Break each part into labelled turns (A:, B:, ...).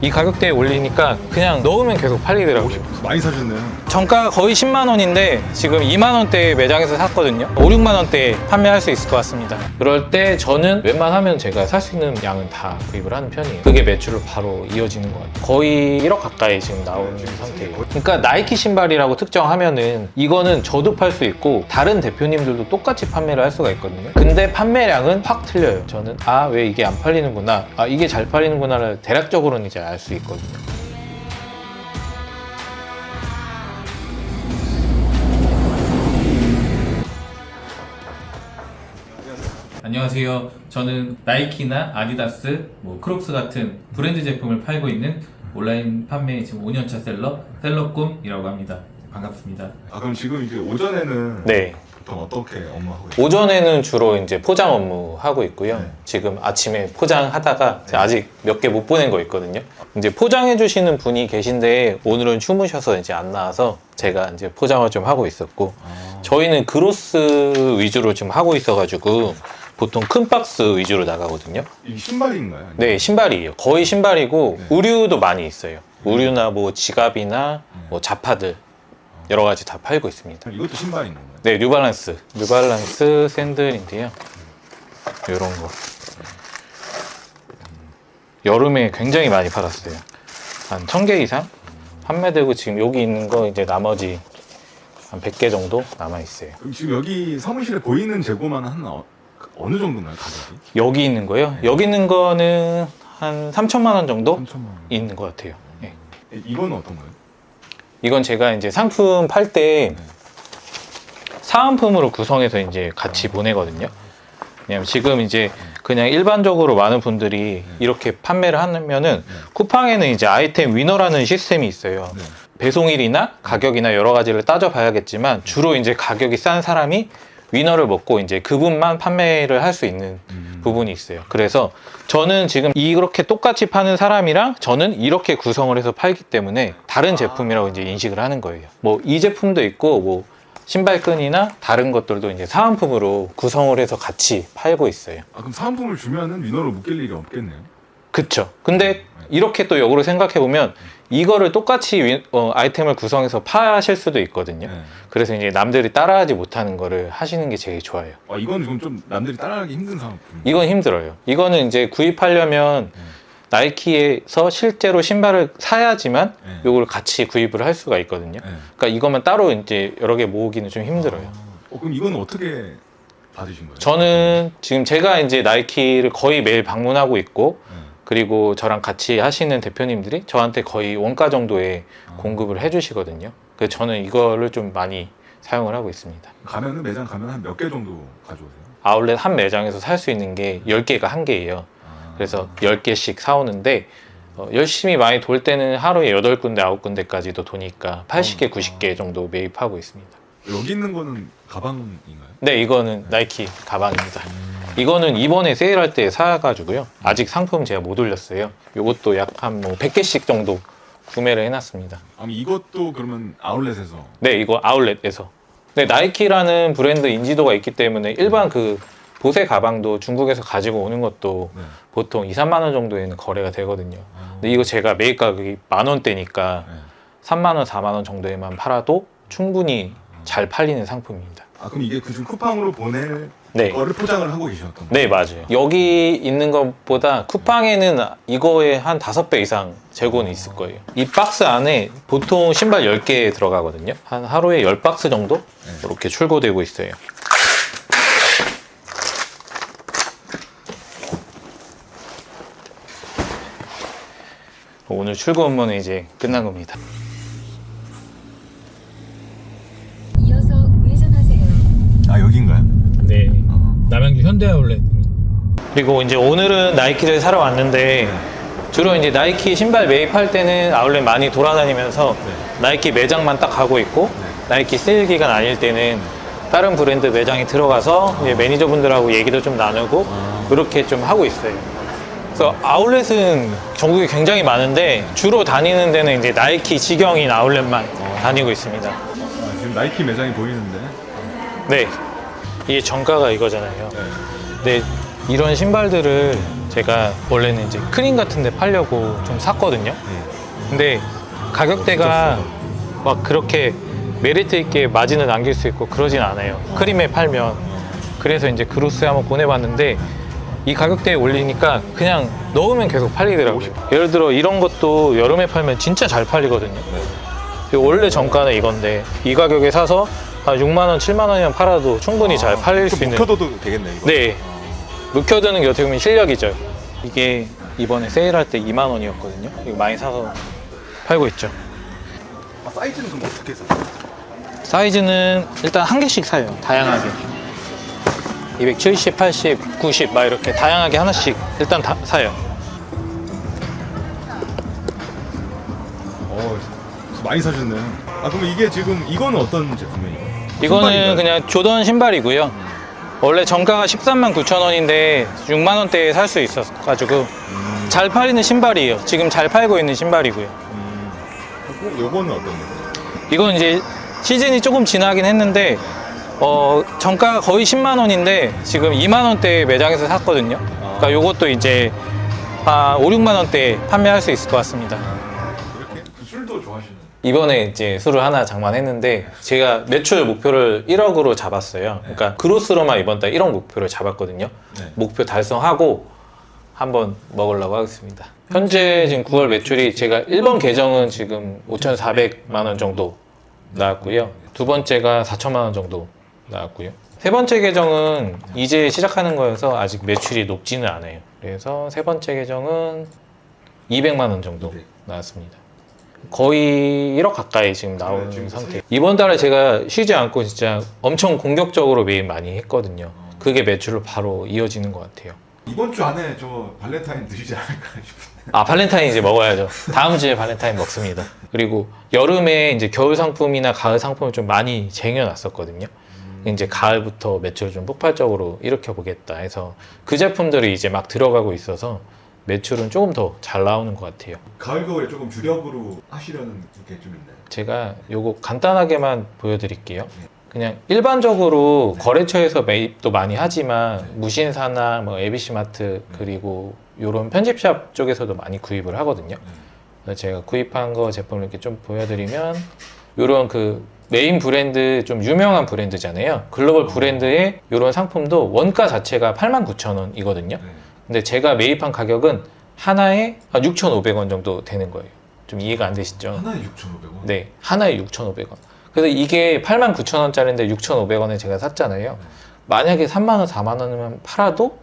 A: 이 가격대에 올리니까 그냥 넣으면 계속 팔리더라고요.
B: 많이 사셨네요.
A: 정가가 거의 10만 원인데 지금 2만 원대 매장에서 샀거든요. 5, 6만 원대에 판매할 수 있을 것 같습니다. 그럴 때 저는 웬만하면 제가 살 수 있는 양은 다 구입을 하는 편이에요. 그게 매출로 바로 이어지는 것 같아요. 거의 1억 가까이 지금 나오는 상태예요. 그러니까 나이키 신발이라고 특정하면은 이거는 저도 팔 수 있고 다른 대표님들도 똑같이 판매를 할 수가 있거든요. 근데 판매량은 확 틀려요. 저는 왜 이게 안 팔리는구나, 이게 잘 팔리는구나를 대략적으로는 이제 알 수 있거든요. 안녕하세요. 저는 나이키나 아디다스, 크록스 같은 브랜드 제품을 팔고 있는 온라인 판매 지금 5년차 셀러꿈이라고 합니다. 반갑습니다.
B: 그럼 지금 이제 오전에는
A: 네.
B: 보통 어떻게 업무하고 계세요?
A: 오전에는 주로 이제 포장 업무 하고 있고요.
B: 네.
A: 지금 아침에 포장하다가 아직 몇 개 못 보낸 거 있거든요. 이제 포장해 주시는 분이 계신데 오늘은 휴무셔서 이제 안 나와서 제가 이제 포장을 좀 하고 있었고, 저희는 그로스 위주로 지금 하고 있어가지고 보통 큰 박스 위주로 나가거든요.
B: 이 신발인가요? 아니면?
A: 네, 신발이에요. 거의 신발이고
B: 네.
A: 의류도 많이 있어요. 의류나 지갑이나 자파들 여러 가지 다 팔고 있습니다.
B: 이것도 신발인 건가요?
A: 네, 뉴발란스 샌들인데요. 이런 거. 여름에 굉장히 많이 팔았어요. 한 1000개 이상 판매되고, 지금 여기 있는 거 이제 나머지 한 100개 정도 남아 있어요.
B: 그럼 지금 여기 사무실에 보이는 재고만 한 어느 정도인가요, 가격이?
A: 여기 있는 거요? 여기 있는 거는 한 3천만 원 정도
B: 3천만 원.
A: 있는 것 같아요. 네.
B: 이거는 어떤 거예요?
A: 이건 제가 이제 상품 팔 때 사은품으로 구성해서 이제 같이 보내거든요. 왜냐면 지금 이제 그냥 일반적으로 많은 분들이 이렇게 판매를 하면은 쿠팡에는 이제 아이템 위너라는 시스템이 있어요.
B: 네.
A: 배송일이나 가격이나 여러 가지를 따져봐야겠지만 주로 이제 가격이 싼 사람이 위너를 먹고 이제 그분만 판매를 할 수 있는 부분이 있어요. 그래서 저는 지금 이렇게 똑같이 파는 사람이랑 저는 이렇게 구성을 해서 팔기 때문에 다른 제품이라고 이제 인식을 하는 거예요. 이 제품도 있고 신발끈이나 다른 것들도 이제 사은품으로 구성을 해서 같이 팔고 있어요.
B: 그럼 사은품을 주면은 위너로 묶일 일이 없겠네요.
A: 그쵸. 근데 이렇게 또 역으로 생각해 보면 이거를 똑같이 아이템을 구성해서 파실 수도 있거든요.
B: 네.
A: 그래서 이제 남들이 따라하지 못하는 거를 하시는 게 제일 좋아요.
B: 이건 좀 남들이 따라하기 힘든 사은품.
A: 이건 힘들어요. 이거는 이제 구입하려면 나이키에서 실제로 신발을 사야지만 이걸 같이 구입을 할 수가 있거든요. 그러니까 이것만 따로 이제 여러 개 모으기는 좀 힘들어요.
B: 그럼 이건 어떻게 받으신 거예요?
A: 저는 지금 제가 이제 나이키를 거의 매일 방문하고 있고, 그리고 저랑 같이 하시는 대표님들이 저한테 거의 원가 정도의 공급을 해주시거든요. 그래서 저는 이거를 좀 많이 사용을 하고 있습니다.
B: 매장 가면 한 몇 개 정도 가져오세요?
A: 아울렛 한 매장에서 살 수 있는 게 10개가 한 개예요. 그래서 10개씩 사오는데 열심히 많이 돌 때는 하루에 8군데, 9군데까지도 도니까 80개, 90개 정도 매입하고 있습니다.
B: 여기 있는 거는 가방인가요?
A: 네, 이거는 나이키 가방입니다. 이거는 이번에 세일할 때 사가지고요. 아직 상품 제가 못 올렸어요. 이것도 약 한 100개씩 정도 구매를 해놨습니다.
B: 이것도 그러면 아울렛에서?
A: 네, 이거 아울렛에서. 네, 나이키라는 브랜드 인지도가 있기 때문에 일반 보세 가방도 중국에서 가지고 오는 것도 보통 2, 3만 원 정도에는 거래가 되거든요. 근데 이거 제가 매입 가격이 10,000원대니까 3만 원, 4만 원 정도에만 팔아도 충분히 잘 팔리는 상품입니다.
B: 그럼 이게 그중 쿠팡으로 보낼
A: 네.
B: 거를 포장을 하고 계셨던 거예요?
A: 네, 맞아요. 여기 있는 것보다 쿠팡에는 이거에 한 5배 이상 재고는 있을 거예요. 이 박스 안에 보통 신발 10개 들어가거든요. 한 하루에 10박스 정도 이렇게 출고되고 있어요. 오늘 출고 업무는 이제 끝난 겁니다.
C: 이어서 우회전하세요.
B: 여긴가요?
A: 네, 남양주 현대아울렛. 그리고 이제 오늘은 나이키를 사러 왔는데 주로 이제 나이키 신발 매입할 때는 아울렛 많이 돌아다니면서 나이키 매장만 딱 가고 있고, 나이키 세일 기간 아닐 때는 다른 브랜드 매장에 들어가서 이제 매니저분들하고 얘기도 좀 나누고 그렇게 좀 하고 있어요. 그래서 아울렛은 전국에 굉장히 많은데 주로 다니는 데는 이제 나이키 직영인 아울렛만 다니고 있습니다.
B: 지금 나이키 매장이 보이는데.
A: 네, 이게 정가가 이거잖아요. 근데 이런 신발들을 제가 원래는 이제 크림 같은 데 팔려고 좀 샀거든요. 근데 가격대가 막 그렇게 메리트 있게 마진을 남길 수 있고 그러진 않아요. 크림에 팔면. 그래서 이제 그로스에 한번 보내봤는데 이 가격대에 올리니까 그냥 넣으면 계속 팔리더라고요. 예를 들어 이런 것도 여름에 팔면 진짜 잘 팔리거든요. 원래 정가는 이건데 이 가격에 사서 한 6만 원, 7만 원이면 팔아도 충분히 잘 팔릴 수 있는.
B: 묵혀둬도 되겠네 이거.
A: 네. 묵혀두는 게 어떻게 보면 실력이죠. 이게 이번에 세일할 때 2만 원이었거든요. 이거 많이 사서 팔고 있죠.
B: 사이즈는 그럼 어떻게 사?
A: 사이즈는 일단 한 개씩 사요. 다양하게. 270, 80, 90 막 이렇게 다양하게 하나씩 일단 다 사요.
B: 많이 사셨네. 그럼 이게 지금 이거는 어떤 제품이에요?
A: 이거는
B: 신발인가요?
A: 그냥 조던 신발이고요. 원래 정가가 13만 9천 원인데 6만 원대에 살 수 있어가지고 잘 팔리는 신발이에요. 지금 잘 팔고 있는 신발이고요.
B: 요거는 어떤 거예요?
A: 이건 이제 시즌이 조금 지나긴 했는데 정가가 거의 10만 원인데 지금 2만 원대에 매장에서 샀거든요. 그러니까 요것도 이제 한 5, 6만 원대에 판매할 수 있을 것 같습니다.
B: 이렇게 술도 좋아하시는?
A: 이번에 이제 술을 하나 장만했는데 제가 매출 목표를 1억으로 잡았어요. 그러니까 그로스로만 이번 달 1억 목표를 잡았거든요.
B: 네.
A: 목표 달성하고 한번 먹으려고 하겠습니다. 현재 지금 9월 매출이 제가 1번 계정은 지금 5,400만 원 정도 나왔고요. 두 번째가 4천만 원 정도 나왔고요. 세 번째 계정은 이제 시작하는 거여서 아직 매출이 높지는 않아요. 그래서 세 번째 계정은 200만 원 정도 나왔습니다. 거의 1억 가까이 지금 나오는
B: 지금
A: 상태. 이번 달에 제가 쉬지 않고 진짜 엄청 공격적으로 매일 많이 했거든요. 그게 매출로 바로 이어지는 것 같아요.
B: 이번 주 안에 저 발렌타인 드시지 않을까 싶은데.
A: 발렌타인 이제 먹어야죠. 다음 주에 발렌타인 먹습니다. 그리고 여름에 이제 겨울 상품이나 가을 상품을 좀 많이 쟁여놨었거든요. 이제 가을부터 매출을 좀 폭발적으로 일으켜 보겠다 해서 그 제품들이 이제 막 들어가고 있어서 매출은 조금 더 잘 나오는 것 같아요.
B: 가을 겨울에 조금 주력으로 하시려는 게 좀 있나요?
A: 제가 요거 간단하게만 보여드릴게요. 그냥 일반적으로 거래처에서 매입도 많이 하지만 무신사나 뭐 ABC마트 그리고 요런 편집샵 쪽에서도 많이 구입을 하거든요. 그래서 제가 구입한 거 제품을 이렇게 좀 보여드리면 요런 그 메인 브랜드 좀 유명한 브랜드잖아요. 글로벌 브랜드의 요런 상품도 원가 자체가 89,000원이거든요. 근데 제가 매입한 가격은 하나에 한 6,500원 정도 되는 거예요. 좀 이해가 안 되시죠?
B: 하나에 6,500원?
A: 네, 하나에 6,500원. 그래서 이게 89,000원짜리인데 6,500원에 제가 샀잖아요. 만약에 3만원, 4만원이면 팔아도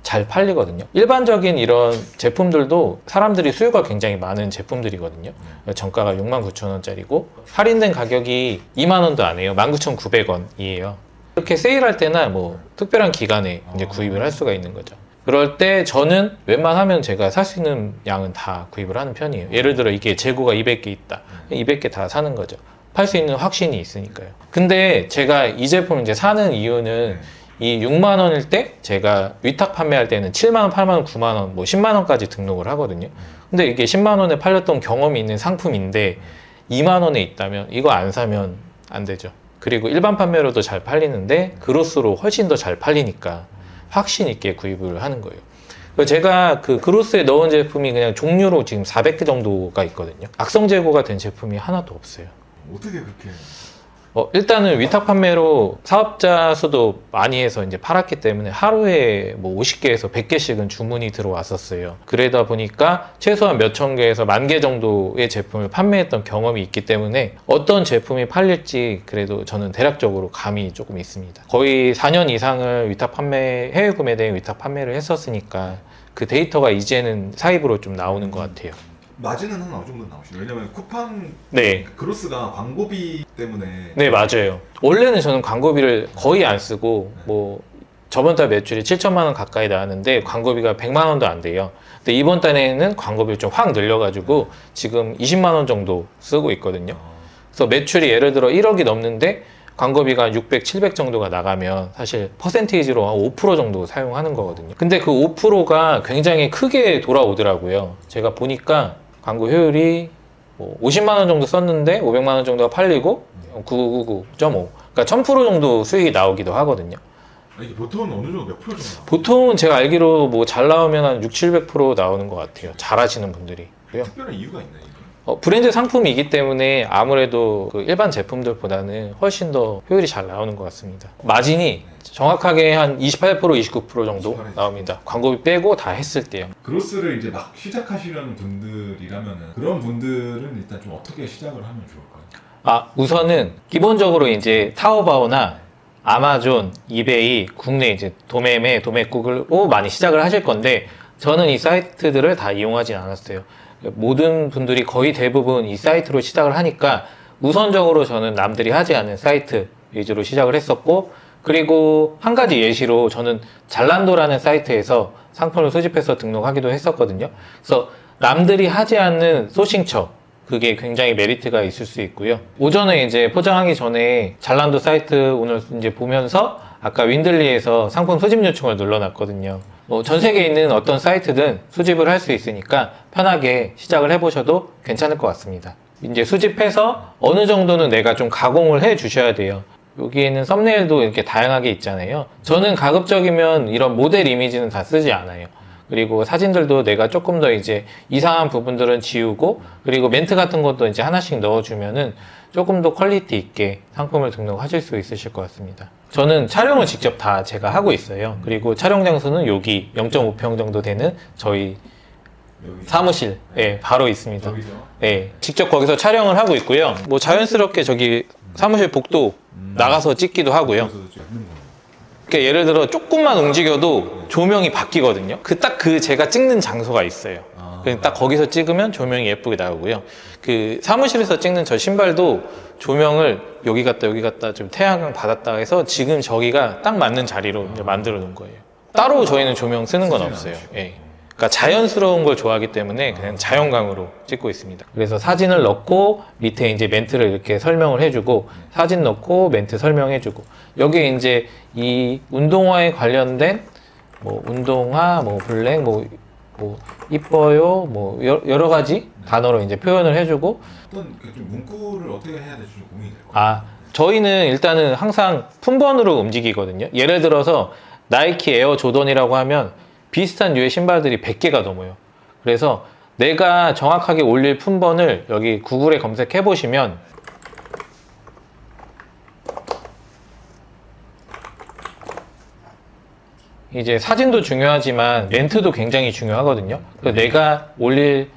A: 잘 팔리거든요. 일반적인 이런 제품들도 사람들이 수요가 굉장히 많은 제품들이거든요. 정가가 69,000원짜리고 할인된 가격이 2만원도 안 해요. 19,900원이에요. 이렇게 세일할 때나 뭐 특별한 기간에 이제 구입을 할 수가 있는 거죠. 그럴 때 저는 웬만하면 제가 살 수 있는 양은 다 구입을 하는 편이에요. 예를 들어 이게 재고가 200개 있다. 200개 다 사는 거죠. 팔 수 있는 확신이 있으니까요. 근데 제가 이 제품을 이제 사는 이유는 이 6만 원일 때 제가 위탁 판매할 때는 7만 원, 8만 원, 9만 원, 뭐 10만 원까지 등록을 하거든요. 근데 이게 10만 원에 팔렸던 경험이 있는 상품인데 2만 원에 있다면 이거 안 사면 안 되죠. 그리고 일반 판매로도 잘 팔리는데 그로스로 훨씬 더 잘 팔리니까 확신 있게 구입을 하는 거예요. 그래서 제가 그 그로스에 넣은 제품이 그냥 종류로 지금 400개 정도가 있거든요. 악성 재고가 된 제품이 하나도 없어요.
B: 어떻게 그렇게?
A: 일단은 위탁 판매로 사업자 수도 많이 해서 이제 팔았기 때문에 하루에 뭐 50개에서 100개씩은 주문이 들어왔었어요. 그러다 보니까 최소한 몇천 개에서 10,000개 정도의 제품을 판매했던 경험이 있기 때문에 어떤 제품이 팔릴지 그래도 저는 대략적으로 감이 조금 있습니다. 거의 4년 이상을 위탁 판매, 해외 구매대행 위탁 판매를 했었으니까 그 데이터가 이제는 사입으로 좀 나오는 것 같아요.
B: 마진은 한 어느 정도 나오시나요? 왜냐면 쿠팡
A: 네.
B: 그로스가 광고비 때문에.
A: 네, 맞아요. 원래는 저는 광고비를 거의 안 쓰고 뭐 저번 달 매출이 7천만 원 가까이 나왔는데 광고비가 100만 원도 안 돼요. 근데 이번 달에는 광고비를 좀 확 늘려가지고 지금 20만 원 정도 쓰고 있거든요. 그래서 매출이 예를 들어 1억이 넘는데 광고비가 600, 700 정도가 나가면 사실 퍼센테이지로 한 5% 정도 사용하는 거거든요. 근데 그 5%가 굉장히 크게 돌아오더라고요. 제가 보니까 광고 효율이 뭐 50만 원 정도 썼는데 500만 원 정도가 팔리고 9999.5 그러니까 1000% 정도 수익이 나오기도 하거든요.
B: 이게 보통은 어느 정도 몇 프로 정도 나와요?
A: 보통은 제가 알기로 뭐 잘 나오면 한 6-700% 나오는 것 같아요. 잘하시는 분들이.
B: 특별한 이유가 있나요? 이게?
A: 브랜드 상품이기 때문에 아무래도 그 일반 제품들보다는 훨씬 더 효율이 잘 나오는 것 같습니다. 마진이 정확하게 한 28%, 29% 정도
B: 28%.
A: 나옵니다. 광고비 빼고 다 했을 때요.
B: 그로스를 이제 막 시작하시려는 분들이라면은 그런 분들은 일단 좀 어떻게 시작을 하면 좋을까요?
A: 우선은 기본적으로 이제 타오바오나 아마존, 이베이, 국내 이제 도매매, 도매국으로 많이 시작을 하실 건데 저는 이 사이트들을 다 이용하진 않았어요. 모든 분들이 거의 대부분 이 사이트로 시작을 하니까 우선적으로 저는 남들이 하지 않은 사이트 위주로 시작을 했었고, 그리고 한 가지 예시로 저는 잘란도라는 사이트에서 상품을 수집해서 등록하기도 했었거든요. 그래서 남들이 하지 않는 소싱처, 그게 굉장히 메리트가 있을 수 있고요. 오전에 이제 포장하기 전에 잘란도 사이트 오늘 이제 보면서 아까 윈들리에서 상품 수집 요청을 눌러놨거든요. 전 세계에 있는 어떤 사이트든 수집을 할 수 있으니까 편하게 시작을 해보셔도 괜찮을 것 같습니다. 이제 수집해서 어느 정도는 내가 좀 가공을 해 주셔야 돼요. 여기에는 썸네일도 이렇게 다양하게 있잖아요. 저는 가급적이면 이런 모델 이미지는 다 쓰지 않아요. 그리고 사진들도 내가 조금 더 이제 이상한 부분들은 지우고, 그리고 멘트 같은 것도 이제 하나씩 넣어주면은 조금 더 퀄리티 있게 상품을 등록하실 수 있으실 것 같습니다. 저는 촬영을 직접 다 제가 하고 있어요. 그리고 촬영 장소는 여기 0.5평 정도 되는 저희
B: 여기
A: 사무실에 바로 있습니다.
B: 여기죠?
A: 네, 직접 거기서 촬영을 하고 있고요. 뭐 자연스럽게 저기 사무실 복도 나가서 찍기도 하고요.
B: 그래서 좀 있는 거예요.
A: 그러니까 예를 들어 조금만 움직여도 조명이 바뀌거든요. 그 제가 찍는 장소가 있어요. 그냥 딱 거기서 찍으면 조명이 예쁘게 나오고요. 그 사무실에서 찍는 저 신발도 조명을 여기 갔다 좀 태양광 받았다 해서 지금 저기가 딱 맞는 자리로 이제 만들어 놓은 거예요. 따로 저희는 조명 쓰는 건 없어요. 예. 그러니까 자연스러운 걸 좋아하기 때문에 그냥 자연광으로 찍고 있습니다. 그래서 사진을 넣고 밑에 이제 멘트를 이렇게 설명을 해주고, 사진 넣고 멘트 설명해주고, 여기에 이제 이 운동화에 관련된 뭐 운동화, 뭐 블랙, 뭐 이뻐요, 뭐 여러 가지 단어로 이제 표현을 해주고.
B: 어떤 좀 문구를 어떻게 해야 될지 좀 고민이 될 것 같아요.
A: 저희는 일단은 항상 품번으로 움직이거든요. 예를 들어서 나이키 에어 조던이라고 하면 비슷한 류의 신발들이 100개가 넘어요. 그래서 내가 정확하게 올릴 품번을 여기 구글에 검색해 보시면 이제 사진도 중요하지만 멘트도 굉장히 중요하거든요. 그래서 내가 올릴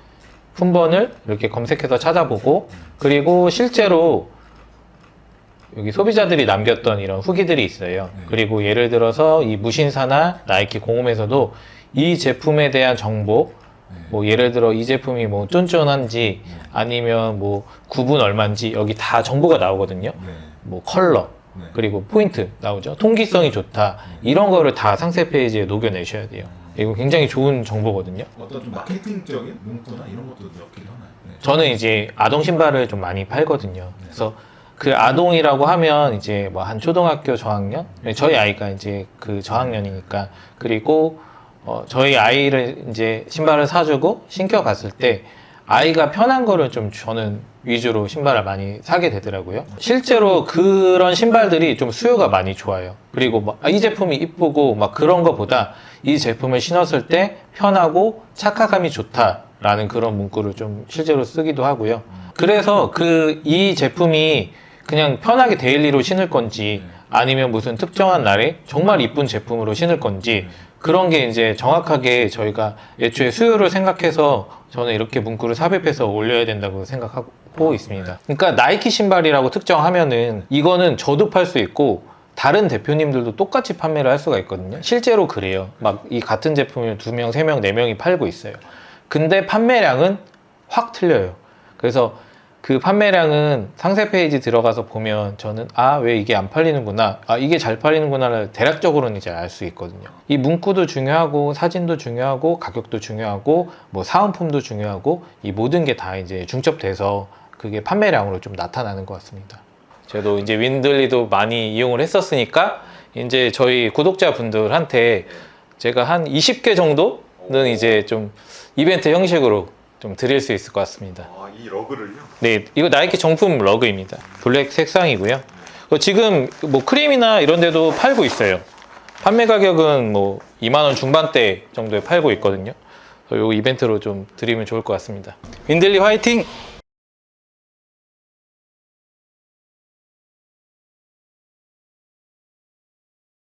A: 품번을 이렇게 검색해서 찾아보고, 그리고 실제로 여기 소비자들이 남겼던 이런 후기들이 있어요. 그리고 예를 들어서 이 무신사나 나이키 공홈에서도 이 제품에 대한 정보, 뭐 예를 들어 이 제품이 뭐 쫀쫀한지 아니면 뭐 구분 얼마인지 여기 다 정보가 나오거든요. 뭐 컬러, 그리고 포인트 나오죠. 통기성이 좋다. 이런 거를 다 상세 페이지에 녹여내셔야 돼요. 이거 굉장히 좋은 정보거든요.
B: 어떤 좀 마케팅적인 문구나 이런 것도 넣기도 하나요? 네.
A: 저는 이제 아동 신발을 좀 많이 팔거든요. 그래서 그 아동이라고 하면 이제 뭐 한 초등학교 저학년? 저희 아이가 이제 그 저학년이니까. 그리고 저희 아이를 이제 신발을 사주고 신겨봤을 때 아이가 편한 거를 좀 저는 위주로 신발을 많이 사게 되더라고요. 실제로 그런 신발들이 좀 수요가 많이 좋아요. 그리고 막 이 제품이 이쁘고 막 그런 거보다 이 제품을 신었을 때 편하고 착화감이 좋다라는 그런 문구를 좀 실제로 쓰기도 하고요. 그래서 이 제품이 그냥 편하게 데일리로 신을 건지 아니면 무슨 특정한 날에 정말 이쁜 제품으로 신을 건지, 그런 게 이제 정확하게 저희가 애초에 수요를 생각해서 저는 이렇게 문구를 삽입해서 올려야 된다고 생각하고 있습니다. 그러니까 나이키 신발이라고 특정하면은 이거는 저도 팔 수 있고 다른 대표님들도 똑같이 판매를 할 수가 있거든요. 실제로 그래요. 막 이 같은 제품을 2명, 3명, 4명이 팔고 있어요. 근데 판매량은 확 틀려요. 그래서 그 판매량은 상세 페이지 들어가서 보면 저는 왜 이게 안 팔리는구나, 이게 잘 팔리는구나를 대략적으로는 이제 알 수 있거든요. 이 문구도 중요하고 사진도 중요하고 가격도 중요하고 뭐 사은품도 중요하고 이 모든 게 다 이제 중첩돼서 그게 판매량으로 좀 나타나는 것 같습니다. 저도 이제 윈들리도 많이 이용을 했었으니까 이제 저희 구독자분들한테 제가 한 20개 정도는 이제 좀 이벤트 형식으로 좀 드릴 수 있을 것 같습니다.
B: 이 러그를요?
A: 네, 이거 나이키 정품 러그입니다. 블랙 색상이고요. 지금 뭐 크림이나 이런 데도 팔고 있어요. 판매 가격은 뭐 2만 원 중반대 정도에 팔고 있거든요. 요 이벤트로 좀 드리면 좋을 것 같습니다. 윈들리 화이팅!